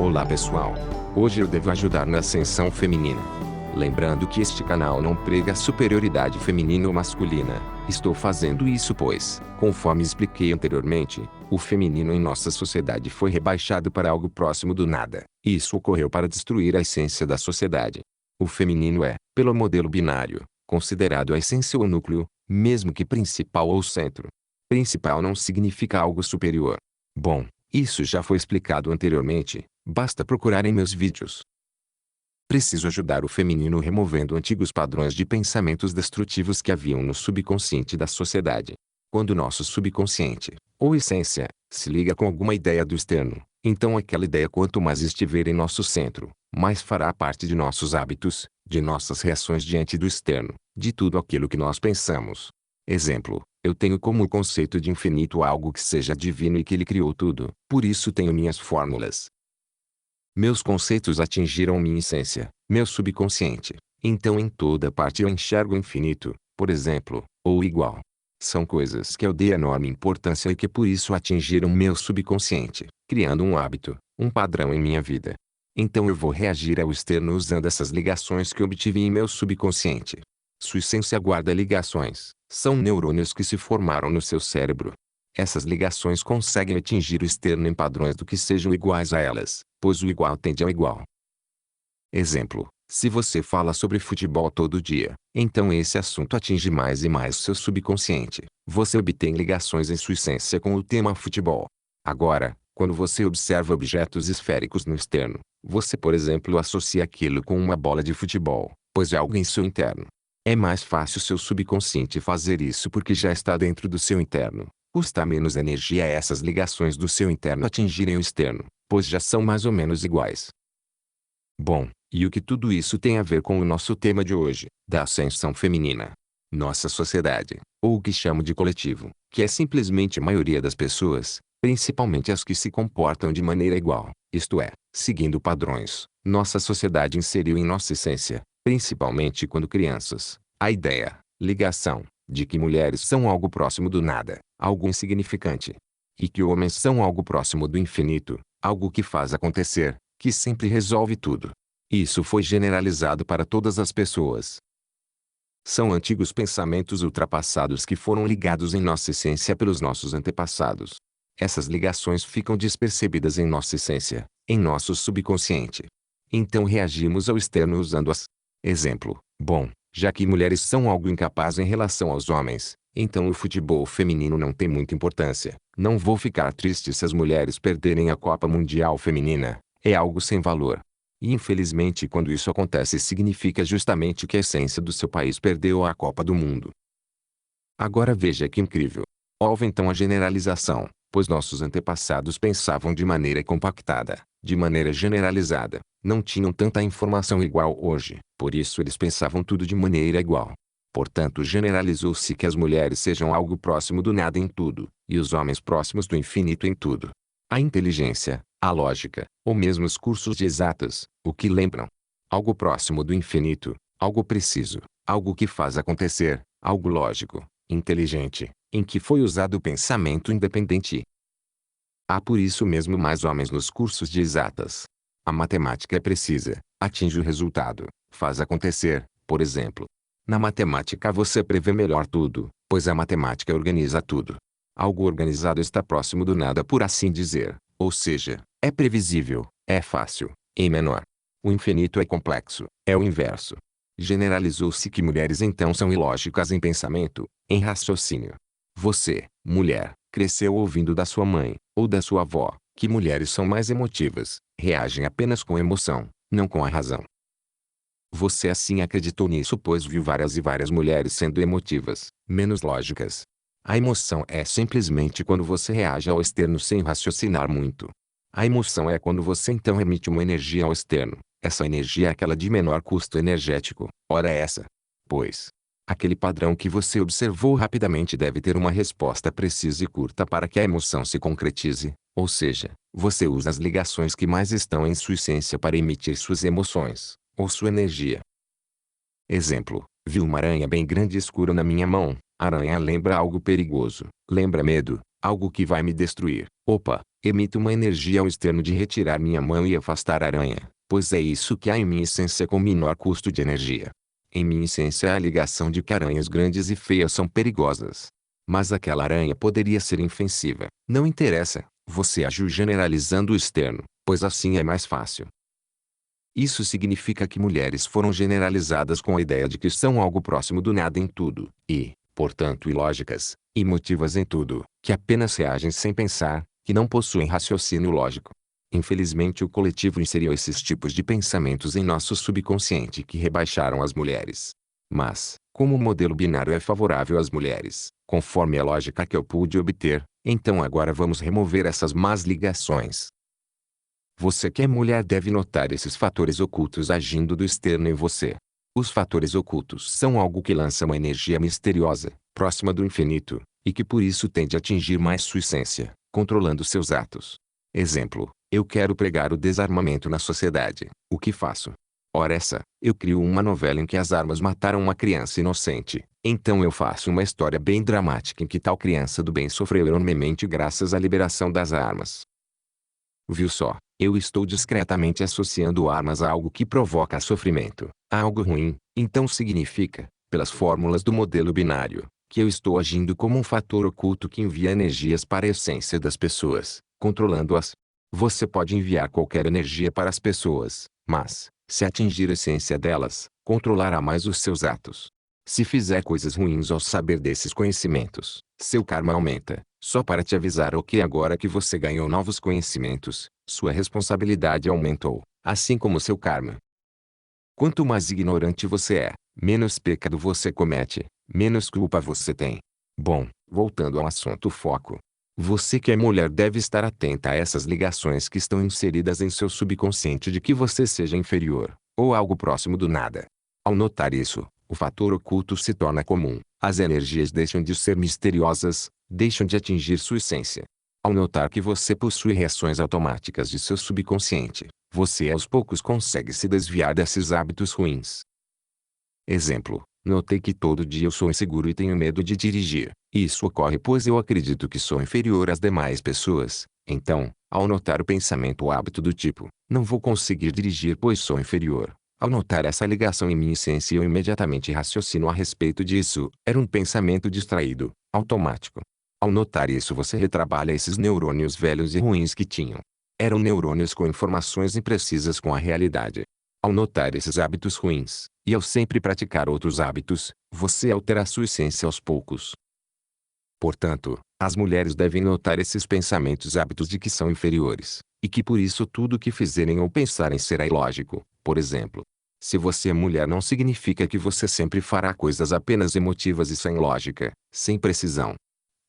Olá pessoal! Hoje eu devo ajudar na ascensão feminina. Lembrando que este canal não prega superioridade feminina ou masculina, estou fazendo isso pois, conforme expliquei anteriormente, o feminino em nossa sociedade foi rebaixado para algo próximo do nada. Isso ocorreu para destruir a essência da sociedade. O feminino é, pelo modelo binário, considerado a essência ou núcleo, mesmo que principal ou centro. Principal não significa algo superior. Bom, isso já foi explicado anteriormente, basta procurar em meus vídeos. Preciso ajudar o feminino removendo antigos padrões de pensamentos destrutivos que haviam no subconsciente da sociedade. Quando nosso subconsciente, ou essência, se liga com alguma ideia do externo, então aquela ideia quanto mais estiver em nosso centro, mais fará parte de nossos hábitos, de nossas reações diante do externo, de tudo aquilo que nós pensamos. Exemplo, eu tenho como conceito de infinito algo que seja divino e que ele criou tudo, por isso tenho minhas fórmulas. Meus conceitos atingiram minha essência, meu subconsciente. Então em toda parte eu enxergo o infinito, por exemplo, ou igual. São coisas que eu dei enorme importância e que por isso atingiram meu subconsciente, criando um hábito, um padrão em minha vida. Então eu vou reagir ao externo usando essas ligações que obtive em meu subconsciente. Sua essência guarda ligações, são neurônios que se formaram no seu cérebro. Essas ligações conseguem atingir o externo em padrões do que sejam iguais a elas, pois o igual tende ao igual. Exemplo, se você fala sobre futebol todo dia, então esse assunto atinge mais e mais seu subconsciente. Você obtém ligações em sua essência com o tema futebol. Agora, quando você observa objetos esféricos no externo, você por exemplo associa aquilo com uma bola de futebol, pois é algo em seu interno. É mais fácil seu subconsciente fazer isso porque já está dentro do seu interno. Custa menos energia a essas ligações do seu interno atingirem o externo, pois já são mais ou menos iguais. Bom, e o que tudo isso tem a ver com o nosso tema de hoje, da ascensão feminina? Nossa sociedade, ou o que chamo de coletivo, que é simplesmente a maioria das pessoas, principalmente as que se comportam de maneira igual, isto é, seguindo padrões, nossa sociedade inseriu em nossa essência, principalmente quando crianças, a ideia, ligação, de que mulheres são algo próximo do nada, algo insignificante. E que homens são algo próximo do infinito, algo que faz acontecer, que sempre resolve tudo. Isso foi generalizado para todas as pessoas. São antigos pensamentos ultrapassados que foram ligados em nossa essência pelos nossos antepassados. Essas ligações ficam despercebidas em nossa essência, em nosso subconsciente. Então reagimos ao externo usando-as. Exemplo, bom, já que mulheres são algo incapaz em relação aos homens, então o futebol feminino não tem muita importância. Não vou ficar triste se as mulheres perderem a Copa Mundial Feminina, é algo sem valor. E infelizmente quando isso acontece significa justamente que a essência do seu país perdeu a Copa do Mundo. Agora veja que incrível. Houve então a generalização, pois nossos antepassados pensavam de maneira compactada, de maneira generalizada, não tinham tanta informação igual hoje, por isso eles pensavam tudo de maneira igual. Portanto generalizou-se que as mulheres sejam algo próximo do nada em tudo, e os homens próximos do infinito em tudo. A inteligência, a lógica, ou mesmo os cursos de exatas, o que lembram? Algo próximo do infinito, algo preciso, algo que faz acontecer, algo lógico, inteligente, em que foi usado o pensamento independente. Há por isso mesmo mais homens nos cursos de exatas. A matemática é precisa, atinge o resultado, faz acontecer, por exemplo. Na matemática você prevê melhor tudo, pois a matemática organiza tudo. Algo organizado está próximo do nada por assim dizer, ou seja, é previsível, é fácil, em menor. O infinito é complexo, é o inverso. Generalizou-se que mulheres então são ilógicas em pensamento, em raciocínio. Você, mulher, cresceu ouvindo da sua mãe, ou da sua avó, que mulheres são mais emotivas, reagem apenas com emoção, não com a razão. Você assim acreditou nisso pois viu várias e várias mulheres sendo emotivas, menos lógicas. A emoção é simplesmente quando você reage ao externo sem raciocinar muito. A emoção é quando você então emite uma energia ao externo. Essa energia é aquela de menor custo energético, ora essa. Pois, aquele padrão que você observou rapidamente deve ter uma resposta precisa e curta para que a emoção se concretize, ou seja, você usa as ligações que mais estão em sua essência para emitir suas emoções, ou sua energia. Exemplo, vi uma aranha bem grande e escura na minha mão. Aranha lembra algo perigoso, lembra medo, algo que vai me destruir. Opa, Emito uma energia ao externo de retirar minha mão e afastar a aranha, pois é isso que há em minha essência com menor custo de energia. Em minha essência há a ligação de que aranhas grandes e feias são perigosas. Mas aquela aranha poderia ser inofensiva. Não interessa, você agiu generalizando o externo, pois assim é mais fácil. Isso significa que mulheres foram generalizadas com a ideia de que são algo próximo do nada em tudo, e, portanto ilógicas, emotivas em tudo, que apenas reagem sem pensar, que não possuem raciocínio lógico. Infelizmente o coletivo inseriu esses tipos de pensamentos em nosso subconsciente que rebaixaram as mulheres. Mas, como o modelo binário é favorável às mulheres, conforme a lógica que eu pude obter, então agora vamos remover essas más ligações. Você que é mulher deve notar esses fatores ocultos agindo do externo em você. Os fatores ocultos são algo que lança uma energia misteriosa, próxima do infinito, e que por isso tende a atingir mais sua essência, controlando seus atos. Exemplo, eu quero pregar o desarmamento na sociedade. O que faço? Ora eu crio uma novela em que as armas mataram uma criança inocente. Então eu faço uma história bem dramática em que tal criança do bem sofreu enormemente graças à liberação das armas. Viu só? Eu estou discretamente associando armas a algo que provoca sofrimento, a algo ruim, então significa, pelas fórmulas do modelo binário, que eu estou agindo como um fator oculto que envia energias para a essência das pessoas, controlando-as. Você pode enviar qualquer energia para as pessoas, mas, se atingir a essência delas, controlará mais os seus atos. Se fizer coisas ruins ao saber desses conhecimentos, seu karma aumenta. Só para te avisar o que agora que você ganhou novos conhecimentos, sua responsabilidade aumentou, assim como seu karma. Quanto mais ignorante você é, menos pecado você comete, menos culpa você tem. Bom, voltando ao assunto foco. Você que é mulher deve estar atenta a essas ligações que estão inseridas em seu subconsciente de que você seja inferior, ou algo próximo do nada. Ao notar isso, o fator oculto se torna comum, as energias deixam de ser misteriosas, deixam de atingir sua essência. Ao notar que você possui reações automáticas de seu subconsciente, você aos poucos consegue se desviar desses hábitos ruins. Exemplo, notei que todo dia eu sou inseguro e tenho medo de dirigir. Isso ocorre pois eu acredito que sou inferior às demais pessoas. Então, ao notar o pensamento ou hábito do tipo, não vou conseguir dirigir pois sou inferior. Ao notar essa ligação em minha essência eu imediatamente raciocino a respeito disso, era um pensamento distraído, automático. Ao notar isso você retrabalha esses neurônios velhos e ruins que tinham. Eram neurônios com informações imprecisas com a realidade. Ao notar esses hábitos ruins, e ao sempre praticar outros hábitos, você altera sua essência aos poucos. Portanto, as mulheres devem notar esses pensamentos e hábitos de que são inferiores, e que por isso tudo o que fizerem ou pensarem será ilógico. Por exemplo, se você é mulher não significa que você sempre fará coisas apenas emotivas e sem lógica, sem precisão.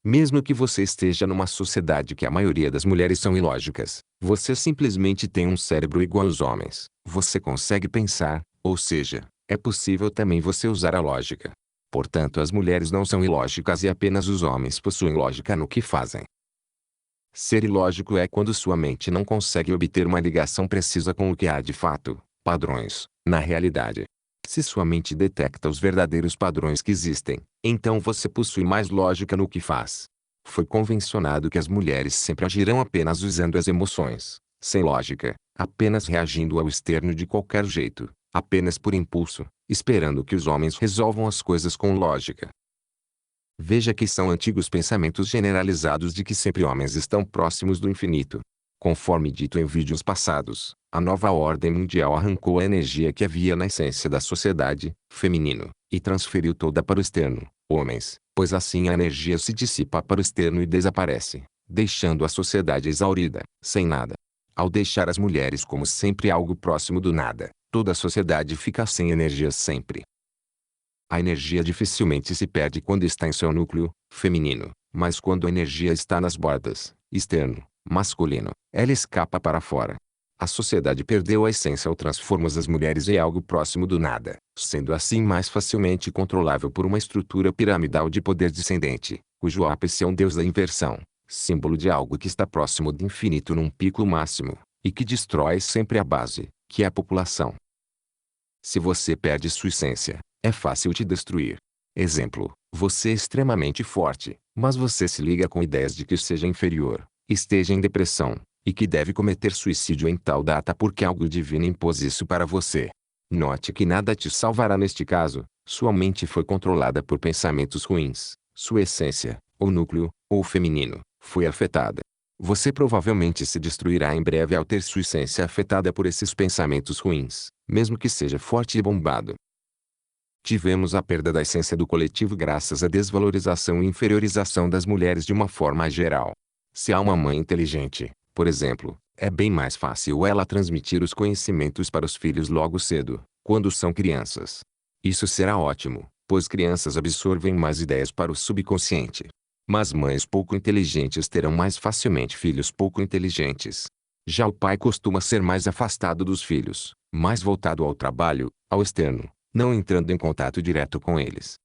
Mesmo que você esteja numa sociedade que a maioria das mulheres são ilógicas, você simplesmente tem um cérebro igual aos homens. Você consegue pensar, ou seja, é possível também você usar a lógica. Portanto, as mulheres não são ilógicas e apenas os homens possuem lógica no que fazem. Ser ilógico é quando sua mente não consegue obter uma ligação precisa com o que há de fato, padrões, na realidade. Se sua mente detecta os verdadeiros padrões que existem, então você possui mais lógica no que faz. Foi convencionado que as mulheres sempre agirão apenas usando as emoções, sem lógica, apenas reagindo ao externo de qualquer jeito, apenas por impulso, esperando que os homens resolvam as coisas com lógica. Veja que são antigos pensamentos generalizados de que sempre homens estão próximos do infinito. Conforme dito em vídeos passados, a nova ordem mundial arrancou a energia que havia na essência da sociedade, feminino, e transferiu toda para o externo, homens, pois assim a energia se dissipa para o externo e desaparece, deixando a sociedade exaurida, sem nada. Ao deixar as mulheres como sempre algo próximo do nada, toda a sociedade fica sem energia sempre. A energia dificilmente se perde quando está em seu núcleo, feminino, mas quando a energia está nas bordas, externo, masculino, ela escapa para fora. A sociedade perdeu a essência ao transformar as mulheres em algo próximo do nada, sendo assim mais facilmente controlável por uma estrutura piramidal de poder descendente, cujo ápice é um deus da inversão, símbolo de algo que está próximo do infinito num pico máximo, e que destrói sempre a base, que é a população. Se você perde sua essência, é fácil te destruir. Exemplo, você é extremamente forte, mas você se liga com ideias de que seja inferior, esteja em depressão, e que deve cometer suicídio em tal data porque algo divino impôs isso para você. Note que nada te salvará neste caso, sua mente foi controlada por pensamentos ruins, sua essência, ou núcleo, ou feminino, foi afetada. Você provavelmente se destruirá em breve ao ter sua essência afetada por esses pensamentos ruins, mesmo que seja forte e bombado. Tivemos a perda da essência do coletivo graças à desvalorização e inferiorização das mulheres de uma forma geral. Se há uma mãe inteligente, por exemplo, é bem mais fácil ela transmitir os conhecimentos para os filhos logo cedo, quando são crianças. Isso será ótimo, pois crianças absorvem mais ideias para o subconsciente. Mas mães pouco inteligentes terão mais facilmente filhos pouco inteligentes. Já o pai costuma ser mais afastado dos filhos, mais voltado ao trabalho, ao externo, não entrando em contato direto com eles.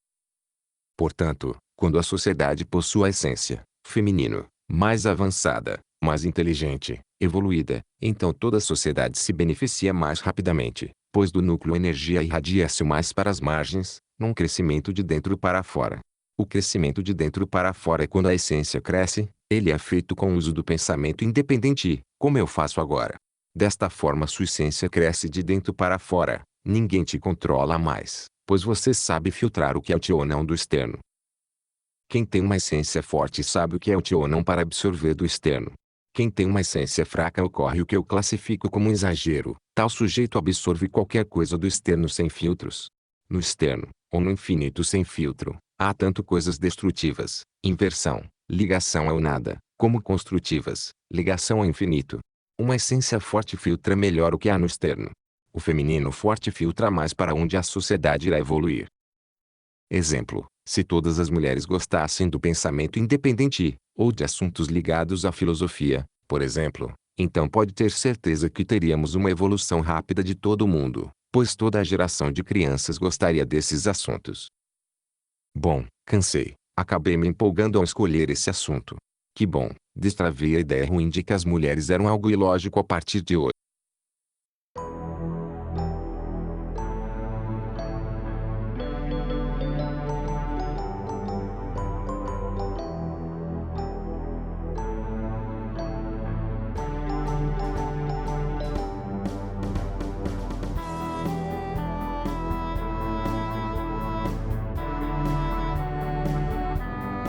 Portanto, quando a sociedade possui a essência, feminino, mais avançada, mais inteligente, evoluída, então toda a sociedade se beneficia mais rapidamente, pois do núcleo a energia irradia-se mais para as margens, num crescimento de dentro para fora. O crescimento de dentro para fora é quando a essência cresce, ele é feito com o uso do pensamento independente, como eu faço agora. Desta forma sua essência cresce de dentro para fora, ninguém te controla mais, pois você sabe filtrar o que é útil ou não do externo. Quem tem uma essência forte sabe o que é útil ou não para absorver do externo. Quem tem uma essência fraca ocorre o que eu classifico como um exagero, tal sujeito absorve qualquer coisa do externo sem filtros. No externo, ou no infinito sem filtro, há tanto coisas destrutivas, inversão, ligação ao nada, como construtivas, ligação ao infinito. Uma essência forte filtra melhor o que há no externo. O feminino forte filtra mais para onde a sociedade irá evoluir. Exemplo: se todas as mulheres gostassem do pensamento independente, ou de assuntos ligados à filosofia, por exemplo, então pode ter certeza que teríamos uma evolução rápida de todo o mundo, pois toda a geração de crianças gostaria desses assuntos. Bom, cansei. Acabei me empolgando ao escolher esse assunto. Que bom, destravei a ideia ruim de que as mulheres eram algo ilógico a partir de hoje.